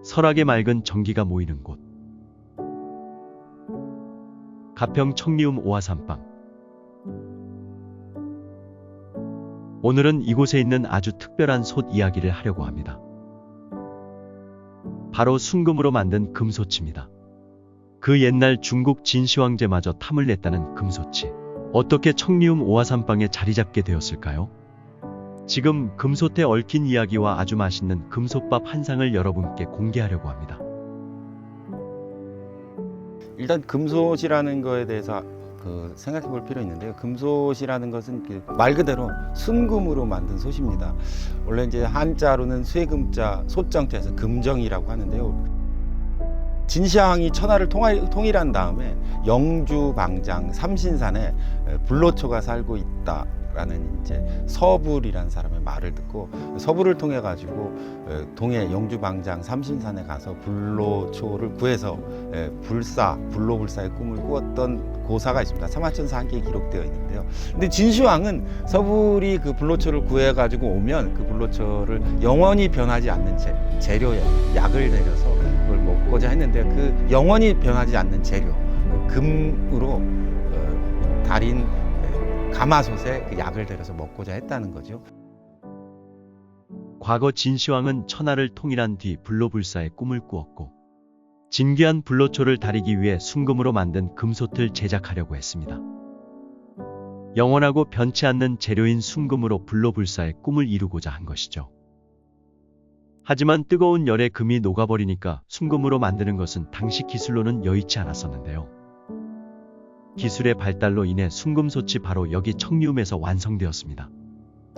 설악에 맑은 전기가 모이는 곳. 가평 청리움 오화산방. 오늘은 이곳에 있는 아주 특별한 솥 이야기를 하려고 합니다. 바로 순금으로 만든 금솥입니다. 그 옛날 중국 진시황제마저 탐을 냈다는 금솥이 어떻게 청리움 오화산방에 자리 잡게 되었을까요? 지금 금솥에 얽힌 이야기와 아주 맛있는 금솥밥 한 상을 여러분께 공개하려고 합니다. 일단 금솥이라는 거에 대해서 생각해 볼 필요 있는데요. 금솥이라는 것은 말 그대로 순금으로 만든 솥입니다. 원래 이제 한자로는 쇠금자, 솥정자에서 금정이라고 하는데요. 진시황이 천하를 통일한 다음에 영주 방장 삼신산에 불로초가 살고 있다라는 이제 서불이라는 사람의 말을 듣고 서불을 통해 가지고 동해 영주 방장 삼신산에 가서 불로초를 구해서 불로불사의 꿈을 꾸었던 고사가 있습니다. 삼화천사기에 기록되어 있는데요. 근데 진시황은 서불이 그 불로초를 구해 가지고 오면 그 불로초를 영원히 변하지 않는 재료에 약을 내려서 그걸 먹고자 했는데 그 영원히 변하지 않는 재료 금으로 달인 가마솥에 그 약을 내려서 먹고자 했다는 거죠. 과거 진시황은 천하를 통일한 뒤 불로불사의 꿈을 꾸었고 진귀한 불로초를 다리기 위해 순금으로 만든 금솥을 제작하려고 했습니다. 영원하고 변치 않는 재료인 순금으로 불로불사의 꿈을 이루고자 한 것이죠. 하지만 뜨거운 열에 금이 녹아버리니까 순금으로 만드는 것은 당시 기술로는 여의치 않았었는데요. 기술의 발달로 인해 순금솥이 바로 여기 청리움에서 완성되었습니다.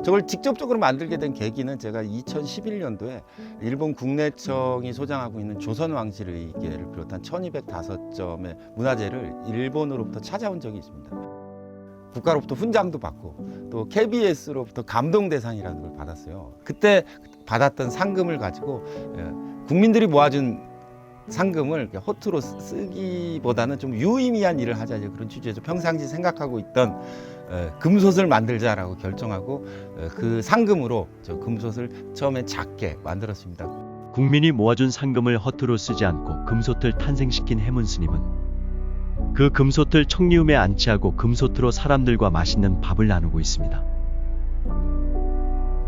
저걸 직접적으로 만들게 된 계기는 제가 2011년도에 일본 국내청이 소장하고 있는 조선왕실의계를 비롯한 1205점의 문화재를 일본으로부터 찾아온 적이 있습니다. 국가로부터 훈장도 받고 또 KBS로부터 감동대상이라는 걸 받았어요. 그때 받았던 상금을 가지고 국민들이 모아준 상금을 허투루 쓰기보다는 좀 유의미한 일을 하자, 그런 취지에서 평상시 생각하고 있던 금솥을 만들자라고 결정하고 그 상금으로 저 금솥을 처음에 작게 만들었습니다. 국민이 모아준 상금을 허투루 쓰지 않고 금솥을 탄생시킨 해문스님은 그 금솥을 청리움에 안치하고 금솥으로 사람들과 맛있는 밥을 나누고 있습니다.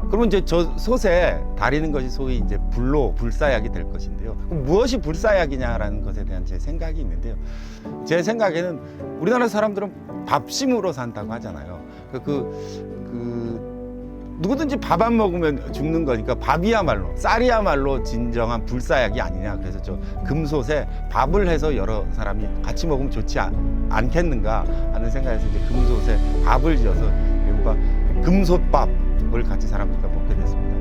그러면 이제 저 솥에 다리는 것이 소위 이제 불사약이 될 것인데요. 그럼 무엇이 불사약이냐라는 것에 대한 제 생각이 있는데요. 제 생각에는 우리나라 사람들은 밥심으로 산다고 하잖아요. 누구든지 밥 안 먹으면 죽는 거니까 밥이야말로, 쌀이야말로 진정한 불사약이 아니냐. 그래서 저 금솥에 밥을 해서 여러 사람이 같이 먹으면 좋지 않겠는가 하는 생각에서 이제 금솥에 밥을 지어서 이른바 금솥밥을 같이 사람들과 먹게 됐습니다.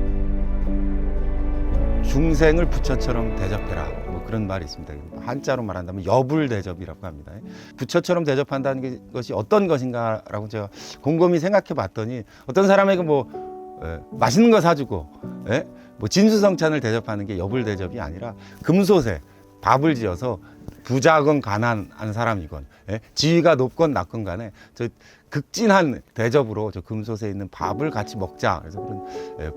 중생을 부처처럼 대접해라, 뭐 그런 말이 있습니다. 한자로 말한다면 여불대접이라고 합니다. 부처처럼 대접한다는 것이 어떤 것인가라고 제가 곰곰이 생각해 봤더니 어떤 사람에게 맛있는 거 사주고 뭐 진수성찬을 대접하는 게 여불대접이 아니라 금솥에 밥을 지어서 부자건 가난한 사람이건 지위가 높건 낮건 간에 저 극진한 대접으로 저 금솥에 있는 밥을 같이 먹자. 그래서 그런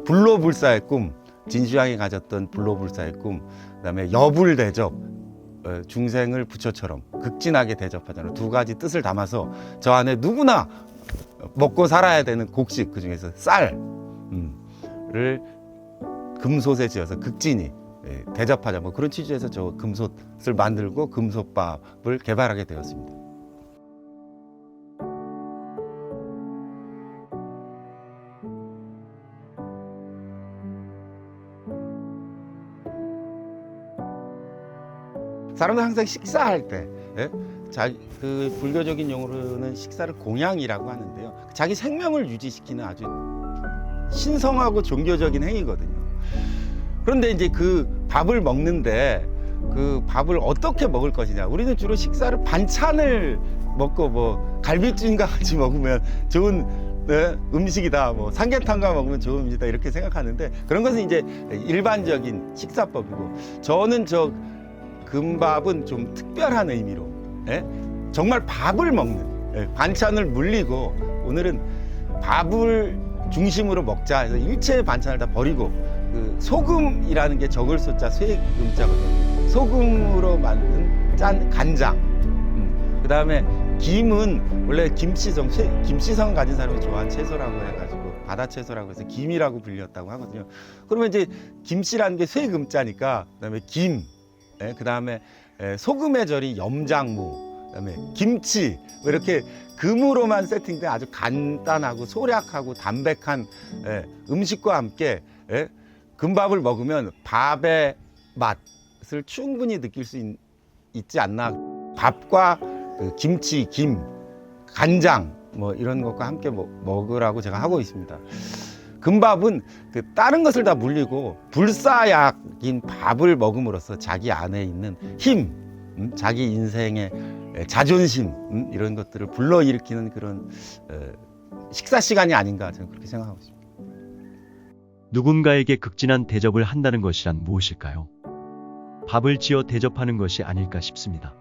불로불사의 꿈, 진시황이 가졌던 불로불사의 꿈, 그다음에 여불대접, 중생을 부처처럼 극진하게 대접하자는 두 가지 뜻을 담아서 저 안에 누구나 먹고 살아야 되는 곡식, 그 중에서 쌀을 금솥에 지어서 극진히 대접하자, 뭐 그런 취지에서 저 금솥을 만들고 금솥밥을 개발하게 되었습니다. 사람은 항상 식사할 때, 그 불교적인 용어로는 식사를 공양이라고 하는데요. 자기 생명을 유지시키는 아주 신성하고 종교적인 행위거든요. 그런데 이제 그 밥을 먹는데 그 밥을 어떻게 먹을 것이냐. 우리는 주로 식사를 반찬을 먹고 뭐 갈비찜과 같이 먹으면 좋은 음식이다, 뭐 삼계탕과 먹으면 좋은 음식이다, 이렇게 생각하는데 그런 것은 이제 일반적인 식사법이고, 저는 저 금밥은 좀 특별한 의미로 정말 밥을 먹는, 반찬을 물리고 오늘은 밥을 중심으로 먹자 해서 일체의 반찬을 다 버리고 그 소금이라는 게 적을 소자 쇠금자거든요. 소금으로 만든 짠 간장. 그다음에 김은 원래 김씨성 가진 사람이 좋아하는 채소라고 해가지고 바다 채소라고 해서 김이라고 불렸다고 하거든요. 그러면 이제 김씨라는 게 쇠금자니까 그다음에 김, 그다음에 소금의 절이 염장무, 그다음에 김치 뭐 이렇게 금으로만 세팅된 아주 간단하고 소략하고 담백한 음식과 함께 금밥을 먹으면 밥의 맛을 충분히 느낄 수 있지 않나. 밥과 그 김치, 김, 간장 뭐 이런 것과 함께 먹으라고 제가 하고 있습니다. 금밥은 그 다른 것을 다 물리고 불사약인 밥을 먹음으로써 자기 안에 있는 힘, 자기 인생의 자존심 이런 것들을 불러일으키는 그런 식사 시간이 아닌가 저는 그렇게 생각하고 있습니다. 누군가에게 극진한 대접을 한다는 것이란 무엇일까요? 밥을 지어 대접하는 것이 아닐까 싶습니다.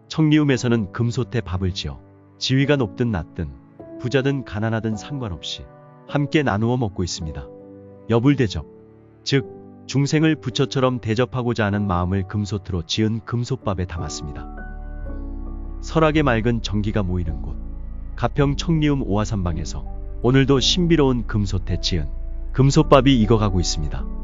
청리움에서는 금솥에 밥을 지어 지위가 높든 낮든 부자든 가난하든 상관없이 함께 나누어 먹고 있습니다. 여불대접, 즉 중생을 부처처럼 대접하고자 하는 마음을 금솥으로 지은 금솥밥에 담았습니다. 설악의 맑은 정기가 모이는 곳, 가평 청리움 오화산방에서 오늘도 신비로운 금솥에 지은 금솥밥이 익어가고 있습니다.